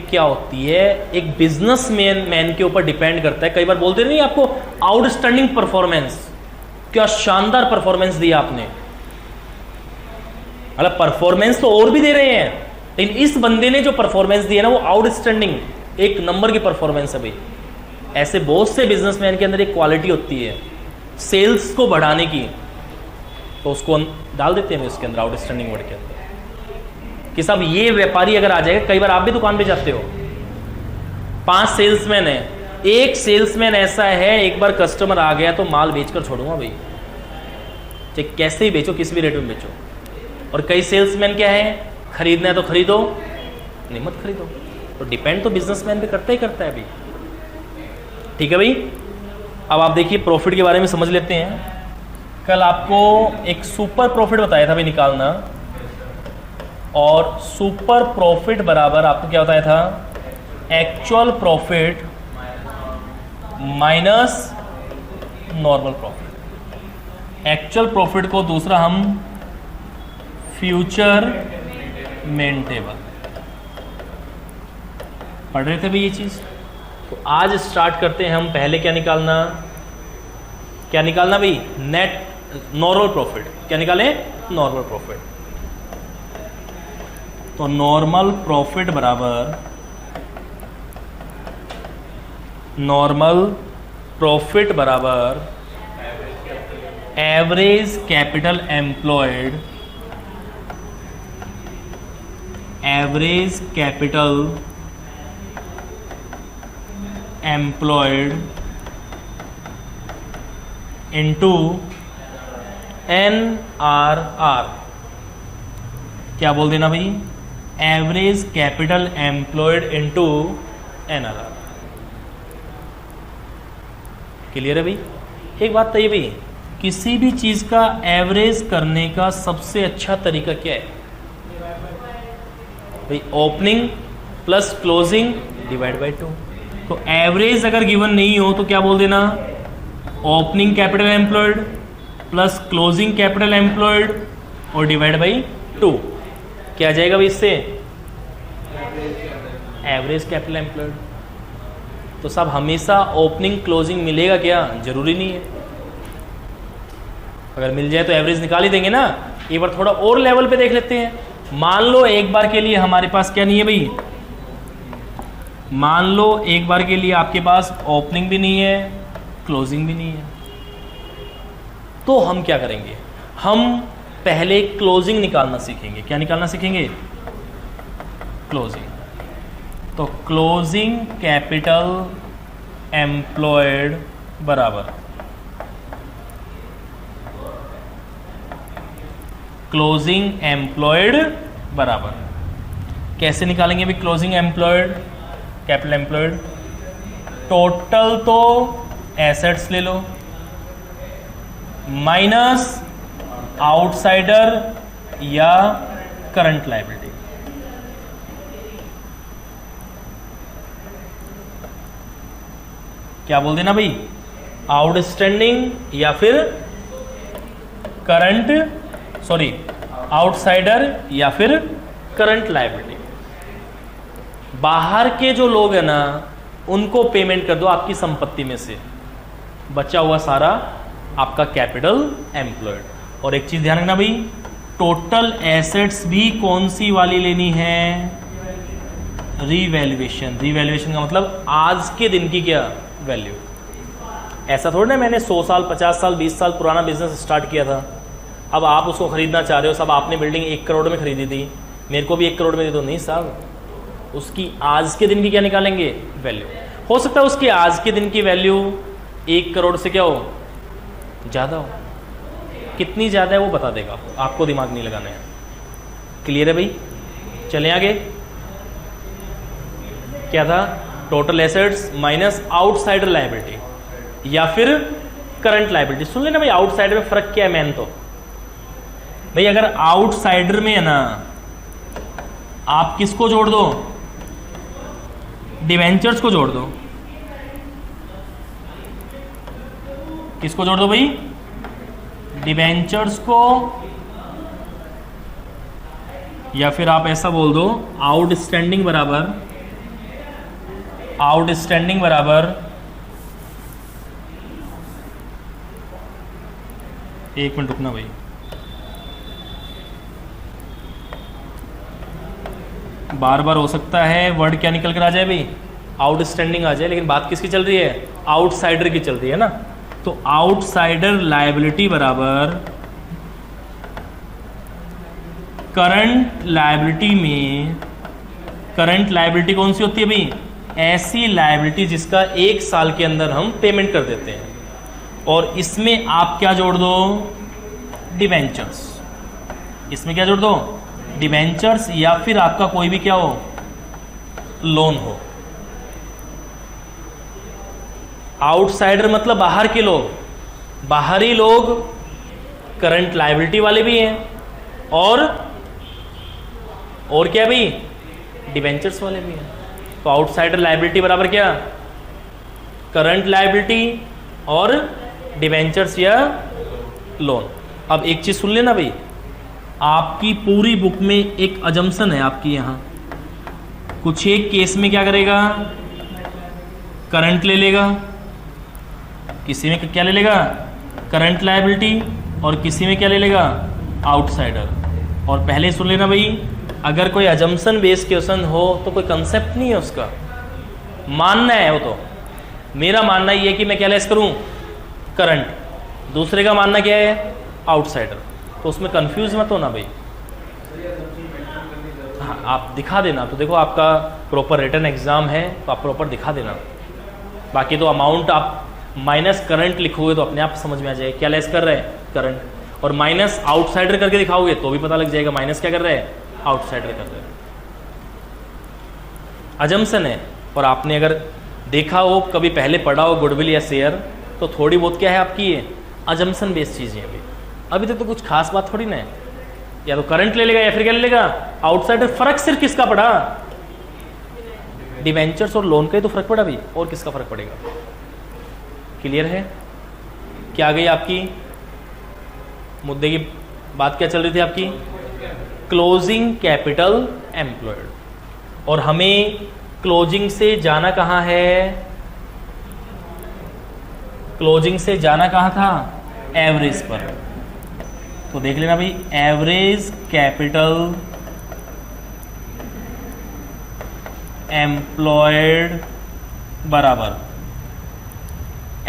क्या होती है, एक बिजनेस मैन के ऊपर डिपेंड करता है। कई बार बोलते नहीं आपको आउटस्टैंडिंग परफॉर्मेंस, क्या शानदार परफॉर्मेंस दिया आपने, मतलब परफॉर्मेंस तो और भी दे रहे हैं, लेकिन इस बंदे ने जो परफॉर्मेंस दी है ना, वो आउटस्टैंडिंग एक नंबर की परफॉर्मेंस है भाई। ऐसे बहुत से बिजनेसमैन के अंदर एक क्वालिटी होती है सेल्स को बढ़ाने की, तो उसको डाल देते हैं उसके अंदर, आउटस्टैंडिंग वर्ड के अंदर, कि साहब ये व्यापारी अगर आ जाएगा। कई बार आप भी दुकान पे जाते हो, 5 सेल्समैन है, एक सेल्समैन ऐसा है एक बार कस्टमर आ गया तो माल बेचकर छोड़ूंगा भाई, चाहे कैसे ही बेचो, किस भी रेट में बेचो। और कई सेल्समैन क्या है, खरीदना है तो खरीदो, नहीं मत खरीदो। तो डिपेंड तो बिजनेसमैन पे करता ही करता है भाई। ठीक है भाई, अब आप देखिए प्रॉफिट के बारे में समझ लेते हैं। कल आपको एक सुपर प्रॉफिट बताया था भाई निकालना, और सुपर प्रॉफिट बराबर आपको क्या बताया था, actual profit minus normal profit. Actual profit को दूसरा हम फ्यूचर मेन टेबल पढ़ रहे थे भाई ये चीज। तो आज स्टार्ट करते हैं हम। पहले क्या निकालना, क्या निकालना भाई, नेट नॉर्मल प्रॉफिट। क्या निकालें, नॉर्मल प्रॉफिट। तो नॉर्मल प्रॉफिट बराबर, नॉर्मल प्रॉफिट बराबर average capital employed, average capital employed into NRR। क्या बोल देना भाई, average capital employed into NRR। Clear है भाई। एक बात तो ये भाई, किसी भी चीज का एवरेज करने का सबसे अच्छा तरीका क्या है भाई, opening plus closing divide by 2। तो एवरेज अगर गिवन नहीं हो तो क्या बोल देना, opening capital employed plus closing capital employed और डिवाइड बाई 2। क्या आ जाएगा भाई इससे, एवरेज कैपिटल एम्प्लॉयड। तो सब हमेशा ओपनिंग क्लोजिंग मिलेगा क्या, जरूरी नहीं है। अगर मिल जाए तो एवरेज निकाल ही देंगे ना। एक बार थोड़ा और लेवल पे देख लेते हैं। मान लो एक बार के लिए हमारे पास क्या नहीं है भाई, मान लो एक बार के लिए आपके पास ओपनिंग भी नहीं है, क्लोजिंग भी नहीं है। तो हम क्या करेंगे, हम पहले क्लोजिंग निकालना सीखेंगे। क्या निकालना सीखेंगे? क्लोजिंग। तो क्लोजिंग कैपिटल एम्प्लॉयड बराबर क्लोजिंग एम्प्लॉयड बराबर, कैसे निकालेंगे अभी closing employed capital employed? Total तो एसेट्स ले लो माइनस आउटसाइडर या करंट लायबिलिटी। क्या बोल देना भाई? आउटस्टैंडिंग या फिर करंट, सॉरी आउटसाइडर या फिर करंट लायबिलिटी। बाहर के जो लोग हैं ना उनको पेमेंट कर दो आपकी संपत्ति में से, बचा हुआ सारा आपका कैपिटल एम्प्लॉयड। और एक चीज ध्यान रखना भाई, टोटल एसेट्स भी कौन सी वाली लेनी है? रीवैल्यूएशन। रीवैल्यूएशन का मतलब आज के दिन की क्या वैल्यू। ऐसा थोड़ी ना मैंने 100 साल 50 साल 20 साल पुराना बिजनेस स्टार्ट किया था, अब आप उसको खरीदना चाह रहे हो। सब आपने बिल्डिंग 1 करोड़ में खरीदी थी, मेरे को भी 1 करोड़ में दे दो। नहीं साहब, उसकी आज के दिन की क्या निकालेंगे? वैल्यू। हो सकता है उसकी आज के दिन की वैल्यू 1 करोड़ से क्या हो, ज़्यादा हो। कितनी ज़्यादा है वो बता देगा आपको, दिमाग नहीं लगाना है। क्लियर है भाई? चलें आगे। क्या था? Total assets minus outsider liability या फिर करंट लायबिलिटी। सुन लेना भाई, आउटसाइडर में फर्क क्या है मैन तो भाई, अगर आउटसाइडर में है ना आप किसको जोड़ दो? डिवेंचर्स को जोड़ दो। किसको जोड़ दो भाई? डिवेंचर्स को, या फिर आप ऐसा बोल दो आउटस्टैंडिंग बराबर, आउटस्टैंडिंग बराबर, एक मिनट रुकना भाई, बार बार हो सकता है वर्ड क्या निकल कर आ जाए भाई, आउटस्टैंडिंग आ जाए, लेकिन बात किसकी चल रही है? आउटसाइडर की चल रही है ना। तो आउटसाइडर लायबिलिटी बराबर करंट लायबिलिटी में, करंट लायबिलिटी कौन सी होती है भाई? ऐसी लायबिलिटी जिसका 1 साल के अंदर हम पेमेंट कर देते हैं। और इसमें आप क्या जोड़ दो? डिवेंचर्स। इसमें क्या जोड़ दो? डिवेंचर्स, या फिर आपका कोई भी क्या हो, लोन हो। आउटसाइडर मतलब बाहर के लोग, बाहरी लोग करंट लायबिलिटी वाले भी हैं और क्या भाई? डिवेंचर्स वाले भी हैं। तो आउटसाइडर लायबिलिटी बराबर क्या? करंट लायबिलिटी और डिवेंचर्स या लोन। अब एक चीज सुन लेना भाई, आपकी पूरी बुक में एक अजम्पशन है आपकी, यहाँ कुछ एक केस में क्या करेगा? करंट ले लेगा, किसी में क्या ले लेगा? करंट लायबिलिटी, और किसी में क्या ले लेगा? आउटसाइडर। और पहले सुन लेना भाई, अगर कोई अजम्पशन बेस्ड क्वेश्चन हो तो कोई कंसेप्ट नहीं है उसका, मानना है वो। तो मेरा मानना ये है कि मैं क्या लेस करूं? करंट। दूसरे का मानना क्या है? आउटसाइडर। तो उसमें कंफ्यूज मत होना भाई। हाँ, आप दिखा देना। तो देखो आपका प्रॉपर रिटन एग्जाम है तो आप प्रॉपर दिखा देना। बाकी तो अमाउंट आप माइनस करंट लिखोगे तो अपने आप समझ में आ जाएगा क्या लेस कर रहे हैं? करंट। और माइनस आउटसाइडर करके दिखाओगे तो भी पता लग जाएगा माइनस क्या कर रहे हैं? आउटसाइडर कर रहे हैं। अजम्पशन है। और आपने अगर देखा हो, कभी पहले पढ़ा हो गुडविल या शेयर, तो थोड़ी बहुत क्या है आपकी ये अजम्पशन बेस्ड चीज़ें हैं। अभी तक तो कुछ खास बात थोड़ी ना है। या तो करंट ले लेगा या फिर क्या ले लेगा? आउटसाइडर। फर्क सिर्फ किसका पड़ा? डिवेंचर्स और लोन का ही तो फर्क पड़ा भी, और किसका फर्क पड़ेगा? क्लियर है? क्या आ गई आपकी मुद्दे की बात? क्या चल रही थी आपकी? Closing capital employed. और हमें क्लोजिंग से जाना कहाँ है? क्लोजिंग से जाना कहाँ था? एवरेज पर। तो देख लेना भाई, एवरेज कैपिटल एम्प्लॉयड बराबर,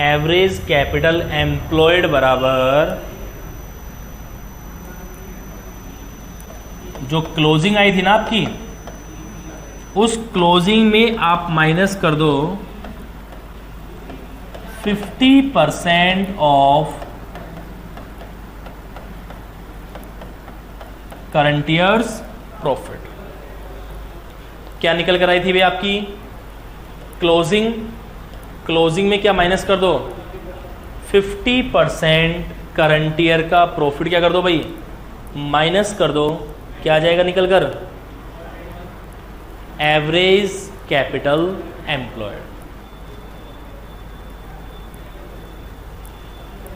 एवरेज कैपिटल एम्प्लॉयड बराबर जो क्लोजिंग आई थी ना आपकी, उस क्लोजिंग में आप माइनस कर दो 50% ऑफ करंट ईयर्स प्रॉफिट। क्या निकल कर आई थी भाई आपकी क्लोजिंग? क्लोजिंग में क्या माइनस कर दो? 50% करंट ईयर का प्रॉफिट क्या कर दो भाई, माइनस कर दो। क्या आ जाएगा निकल कर? Average capital employed.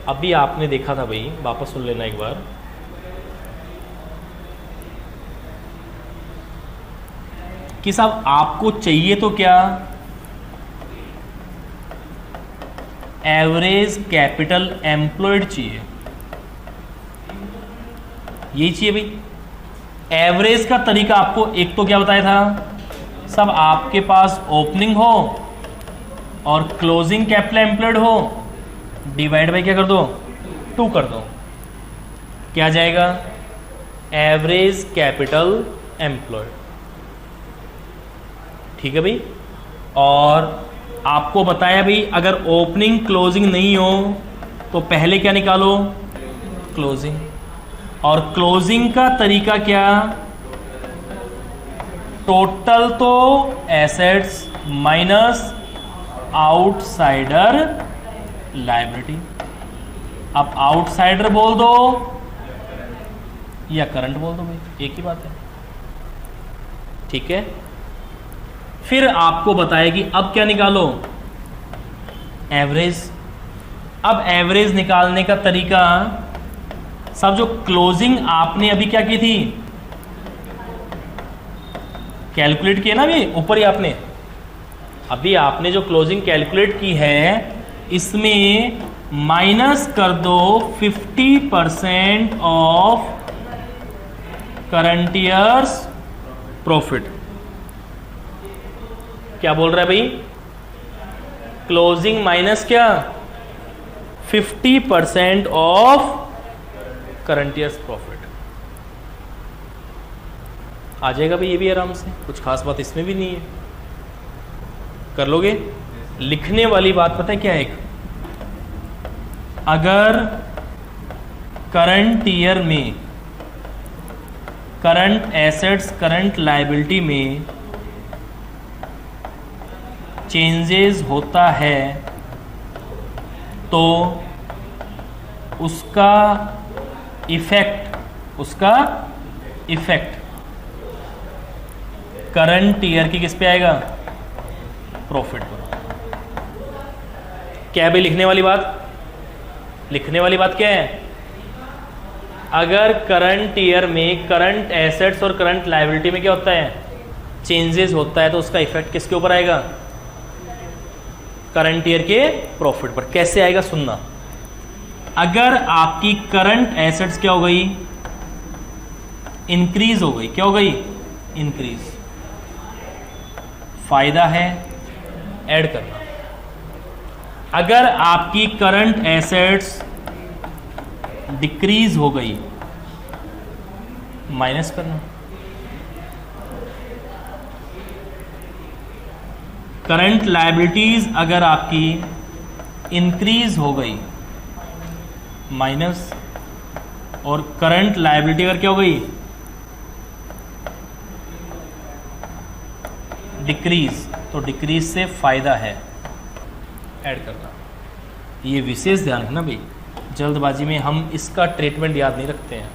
अभी आपने देखा था भाई, वापस सुन लेना एक बार, कि साहब आपको चाहिए तो क्या, एवरेज कैपिटल एम्प्लॉयड चाहिए, यही चाहिए भाई। एवरेज का तरीका आपको एक तो क्या बताया था, सब आपके पास ओपनिंग हो और क्लोजिंग कैपिटल एम्प्लॉयड हो, डिवाइड बाई क्या कर दो, 2 कर दो। क्या जाएगा? Average capital employed. ठीक है भाई। और आपको बताया भाई अगर ओपनिंग क्लोजिंग नहीं हो तो पहले क्या निकालो, क्लोजिंग। और क्लोजिंग का तरीका क्या, टोटल तो एसेट्स माइनस आउटसाइडर लायबिलिटी। अब आउटसाइडर बोल दो या करंट बोल दो भाई, एक ही बात है। ठीक है। फिर आपको बताया कि अब क्या निकालो, एवरेज। अब एवरेज निकालने का तरीका, सब जो क्लोजिंग आपने अभी क्या की थी, कैलकुलेट किया ना अभी ऊपर ही आपने, अभी आपने जो क्लोजिंग कैलकुलेट की है इसमें माइनस कर दो 50% ऑफ करंट ईयर्स प्रॉफिट। क्या बोल रहा है भाई, क्लोजिंग माइनस क्या, 50% ऑफ करंट ईयर्स प्रॉफिट। आ जाएगा भाई ये भी आराम से, कुछ खास बात इसमें भी नहीं है, कर लोगे। लिखने वाली बात पता है क्या है, एक अगर करंट ईयर में करंट एसेट्स करंट लायबिलिटी में चेंजेस होता है तो उसका इफेक्ट करंट ईयर की किस पे आएगा, प्रॉफिट पर। क्या है भाई लिखने वाली बात, लिखने वाली बात क्या है, अगर करंट ईयर में करंट एसेट्स और करंट लायबिलिटी में क्या होता है, चेंजेस होता है, तो उसका इफेक्ट किसके ऊपर आएगा, करंट ईयर के प्रॉफिट पर। कैसे आएगा सुनना, अगर आपकी करंट एसेट्स क्या हो गई, इंक्रीज हो गई, क्या हो गई, इंक्रीज, फायदा है ऐड करना। अगर आपकी करंट एसेट्स डिक्रीज हो गई, माइनस करना। करंट लायबिलिटीज अगर आपकी इंक्रीज हो गई, माइनस। और करंट लायबिलिटी अगर क्या हो गई, डिक्रीज, तो डिक्रीज से फायदा है ऐड करना। ये विशेष ध्यान रखना भाई, जल्दबाजी में हम इसका ट्रीटमेंट याद नहीं रखते हैं।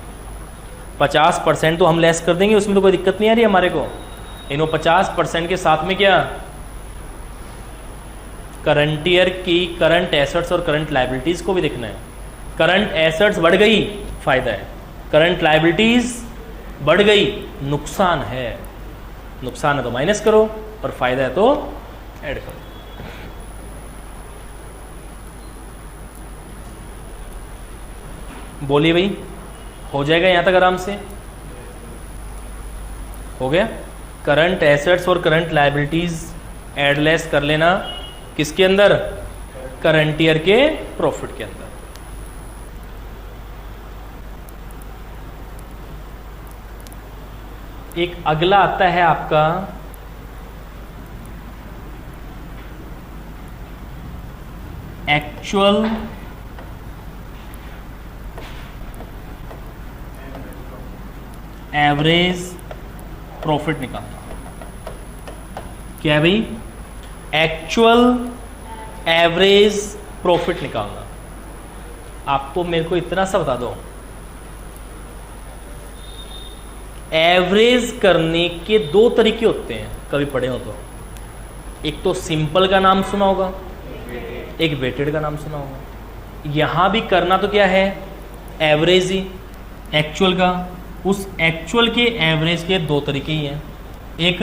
50% तो हम लेस कर देंगे, उसमें तो कोई दिक्कत नहीं आ रही हमारे को, इन 50% के साथ में क्या, करंट ईयर की करंट एसेट्स और करंट लायबिलिटीज को भी देखना है। करंट एसेट्स बढ़ गई, फायदा है, करंट लायबिलिटीज बढ़ गई, नुकसान है। नुकसान है तो माइनस करो और फायदा है तो ऐड करो। बोलिए भाई, हो जाएगा यहां तक आराम से, हो गया। करंट एसेट्स और करंट लायबिलिटीज एड लेस कर लेना, किसके अंदर, करंट ईयर के प्रॉफिट के अंदर। एक अगला आता है आपका एक्चुअल एवरेज प्रॉफिट निकालना। क्या है भाई? एक्चुअल एवरेज प्रॉफिट निकालना। आपको मेरे को इतना सा बता दो, एवरेज करने के दो तरीके होते हैं, कभी पढ़े हो तो। एक तो सिंपल का नाम सुना होगा, एक वेटेड का नाम सुना होगा। यहां भी करना तो क्या है? एवरेज ही, एक्चुअल का। उस एक्चुअल के एवरेज के दो तरीके ही हैं, एक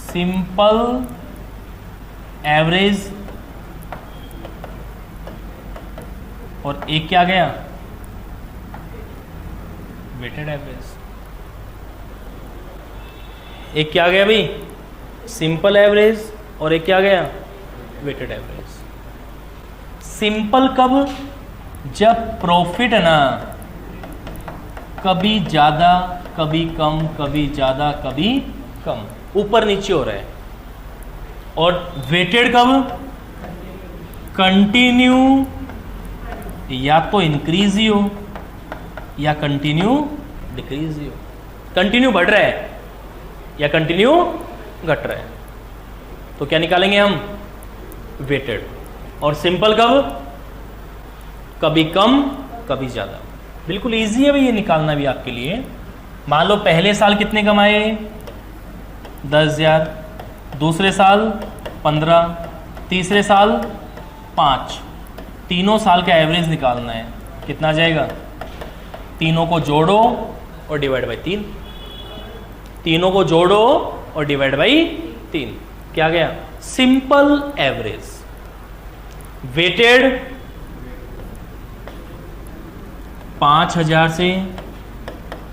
सिंपल एवरेज और एक क्या गया? Weighted average. एक क्या गया भाई? सिंपल एवरेज और एक क्या गया? Weighted average. सिंपल कब? जब प्रॉफिट है ना कभी ज्यादा कभी कम, कभी ज्यादा कभी कम, ऊपर नीचे हो रहा है। और वेटेड कब? कंटिन्यू या तो इंक्रीज ही हो या कंटिन्यू डिक्रीज ही हो। कंटिन्यू बढ़ रहा है या कंटिन्यू घट रहा है, तो क्या निकालेंगे हम? वेटेड। और सिंपल कब? कभी कम कभी ज्यादा। बिल्कुल इजी है भाई ये निकालना भी आपके लिए। मान लो पहले साल कितने कमाए? 10,000, दूसरे साल 15, तीसरे साल 5। तीनों साल का एवरेज निकालना है। कितना आ जाएगा? तीनों को जोड़ो और डिवाइड बाई 3। तीनों को जोड़ो और डिवाइड बाई 3। क्या गया? Simple average. वेटेड 5,000 से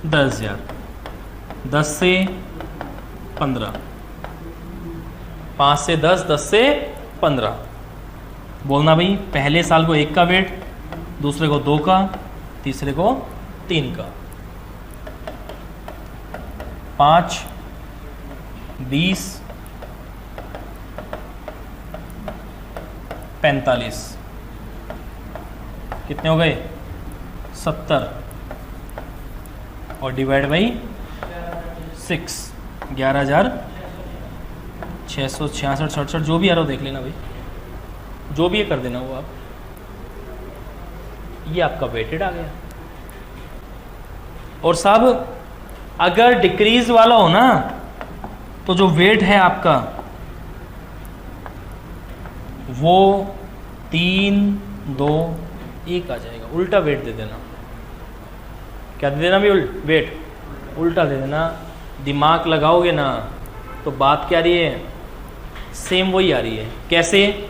10,000, 10 से 15, 5 से 10, 10 से 15। बोलना भाई पहले साल को 1 का वेट, दूसरे को 2 का, तीसरे को 3 का। 5, 20, 45, कितने हो गए? 70 और डिवाइड बाई 6, 11,666, 67, जो भी आ रहा हो देख लेना भाई, जो भी है कर देना वो आप। ये आपका वेटेड आ गया। और साहब अगर डिक्रीज वाला हो ना तो जो वेट है आपका वो 3, 2, 1 आ जाएगा। उल्टा वेट दे देना। क्या दे देना भी? वेट उल्टा दे देना। दिमाग लगाओगे ना तो बात क्या रही है? सेम वही आ रही है। कैसे?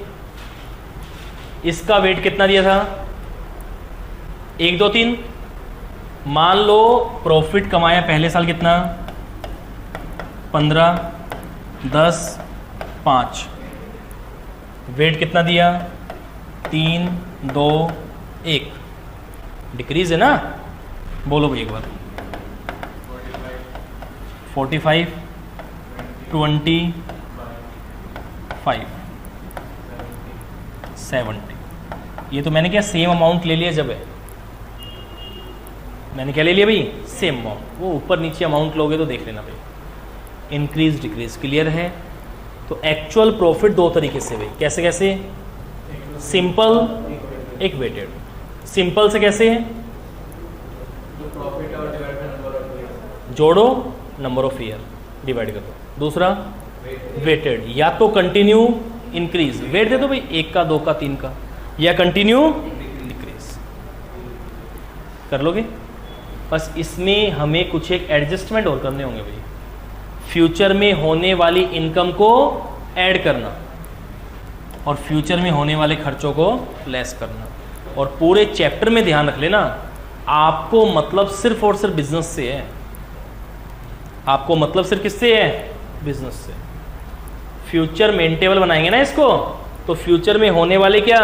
इसका वेट कितना दिया था? 1, 2, 3। मान लो प्रॉफिट कमाया पहले साल कितना? 15, 10, 5। वेट कितना दिया? 3, 2, 1। डिक्रीज है ना? बोलो भाई एक बार। 45, 25, 70। ये तो मैंने क्या सेम अमाउंट ले लिया जब है। मैंने क्या ले लिया भाई? Same amount. वो ऊपर नीचे अमाउंट लोगे तो देख लेना भाई। इंक्रीज डिक्रीज क्लियर है। तो एक्चुअल प्रॉफिट दो तरीके से भाई। कैसे कैसे? सिंपल, एक वेटेड। सिंपल से कैसे? जोड़ो, नंबर ऑफ ईयर डिवाइड करो। दूसरा वेटेड, या तो कंटिन्यू इंक्रीज, वेट दे दो भाई 1 का, 2 का, 3 का, या कंटिन्यू डिक्रीज। कर लोगे? बस इसमें हमें कुछ एक एडजस्टमेंट और करने होंगे भाई। फ्यूचर में होने वाली इनकम को ऐड करना और फ्यूचर में होने वाले खर्चों को लेस करना। और पूरे चैप्टर में ध्यान रख लेना, आपको मतलब सिर्फ और सिर्फ बिजनेस से है। आपको मतलब सिर्फ किससे है? बिजनेस से। फ्यूचर मेंटेबल बनाएंगे ना इसको, तो फ्यूचर में होने वाले क्या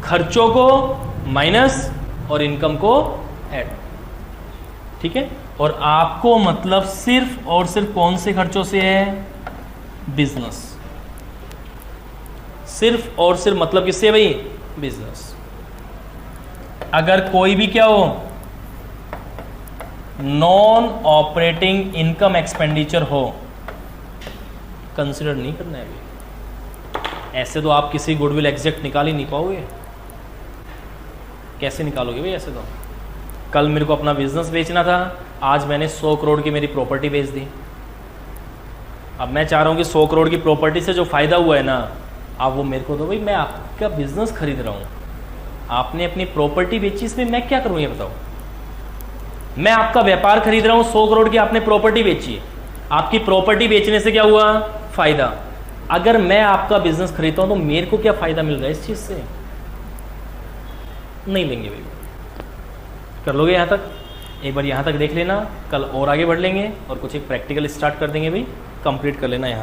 खर्चों को माइनस और इनकम को ऐड। ठीक है, और आपको मतलब सिर्फ और सिर्फ कौन से खर्चों से है? बिजनेस। सिर्फ और सिर्फ मतलब किससे भाई? बिजनेस। अगर कोई भी क्या हो, नॉन ऑपरेटिंग इनकम एक्सपेंडिचर हो, कंसिडर नहीं करना है भाई। ऐसे तो आप किसी गुडविल एग्जैक्ट निकाल ही नहीं पाओगे। कैसे निकालोगे भाई ऐसे तो? कल मेरे को अपना बिजनेस बेचना था, आज मैंने 100 करोड़ की मेरी प्रॉपर्टी बेच दी। अब मैं चाह रहा हूँ कि 100 करोड़ की प्रॉपर्टी से जो फायदा हुआ है ना, आप वो मेरे को दो भाई। मैं आपका बिजनेस खरीद रहा हूँ, आपने अपनी प्रॉपर्टी बेची, इसमें मैं क्या करूँ ये बताओ? मैं आपका व्यापार खरीद रहा हूँ, 100 करोड़ की आपने प्रॉपर्टी बेची, आपकी प्रॉपर्टी बेचने से क्या हुआ? फायदा। अगर मैं आपका बिजनेस खरीदता हूं तो मेरे को क्या फायदा मिल रहा है इस चीज से? नहीं लेंगे भाई। कर लोगे यहां तक? एक बार यहां तक देख लेना, कल और आगे बढ़ लेंगे और कुछ एक प्रैक्टिकल स्टार्ट कर देंगे भाई, कंप्लीट कर लेना यहां।